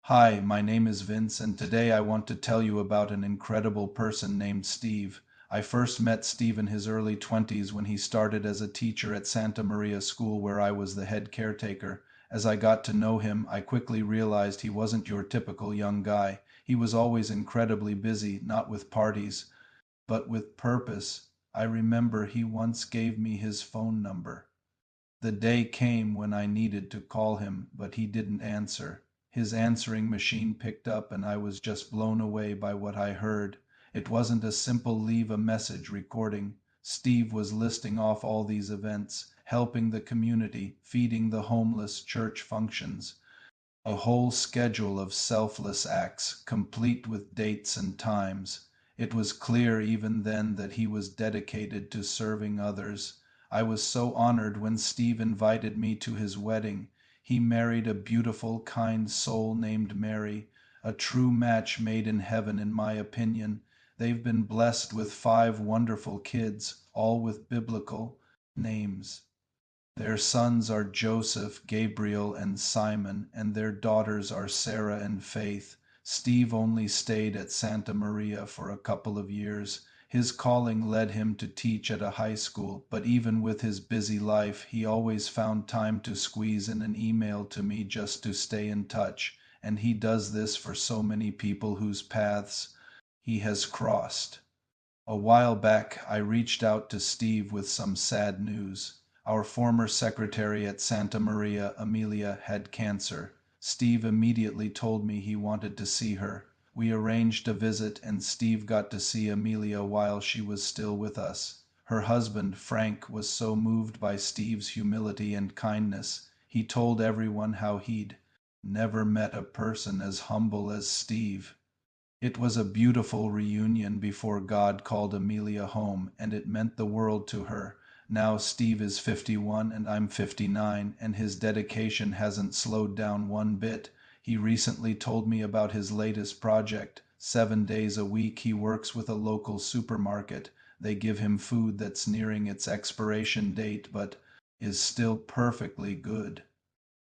Hi, my name is Vince, and today I want to tell you about an incredible person named Steve. I first met Steve in his early 20s when he started as a teacher at Santa Maria School, where I was the head caretaker. As I got to know him, I quickly realized he wasn't your typical young guy. He was always incredibly busy, not with parties, but with purpose. I remember he once gave me his phone number. The day came when I needed to call him, but he didn't answer. His answering machine picked up, and I was just blown away by what I heard. It wasn't a simple leave a message recording. Steve was listing off all these events, helping the community, feeding the homeless, church functions, a whole schedule of selfless acts, complete with dates and times. It was clear even then that he was dedicated to serving others. I was so honored when Steve invited me to his wedding. He married a beautiful, kind soul named Mary, a true match made in heaven, in my opinion. They've been blessed with 5 wonderful kids, all with biblical names. Their sons are Joseph, Gabriel, and Simon, and their daughters are Sarah and Faith. Steve only stayed at Santa Maria for a couple of years. His calling led him to teach at a high school, but even with his busy life, he always found time to squeeze in an email to me just to stay in touch, and he does this for so many people whose paths he has crossed. A while back, I reached out to Steve with some sad news. Our former secretary at Santa Maria, Amelia, had cancer. Steve immediately told me he wanted to see her. We arranged a visit, and Steve got to see Amelia while she was still with us. Her husband, Frank, was so moved by Steve's humility and kindness. He told everyone how he'd never met a person as humble as Steve. It was a beautiful reunion before God called Amelia home, and it meant the world to her. Now Steve is 51 and I'm 59, and his dedication hasn't slowed down one bit. He recently told me about his latest project. 7 days a week he works with a local supermarket. They give him food that's nearing its expiration date but is still perfectly good.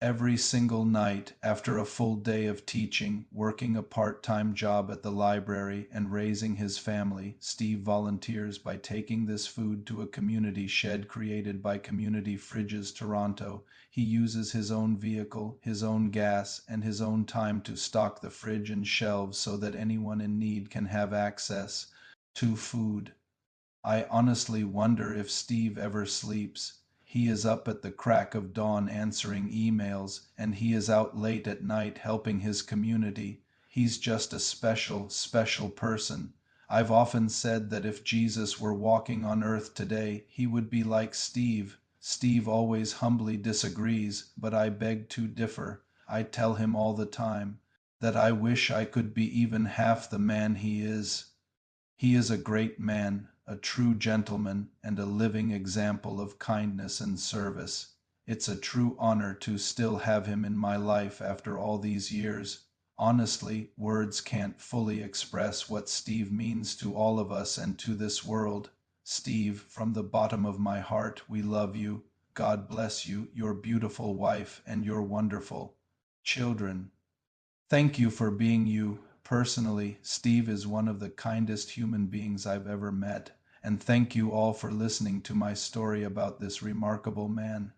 Every single night, after a full day of teaching, working a part-time job at the library, and raising his family, Steve volunteers by taking this food to a community shed created by Community Fridges Toronto. He uses his own vehicle, his own gas, and his own time to stock the fridge and shelves so that anyone in need can have access to food. I honestly wonder if Steve ever sleeps. He is up at the crack of dawn answering emails, and he is out late at night helping his community. He's just a special, special person. I've often said that if Jesus were walking on earth today, he would be like Steve. Steve always humbly disagrees, but I beg to differ. I tell him all the time that I wish I could be even half the man he is. He is a great man, a true gentleman, and a living example of kindness and service. It's a true honor to still have him in my life after all these years. Honestly, words can't fully express what Steve means to all of us and to this world. Steve, from the bottom of my heart, we love you. God bless you, your beautiful wife, and your wonderful children. Thank you for being you. Personally, Steve is one of the kindest human beings I've ever met, and thank you all for listening to my story about this remarkable man.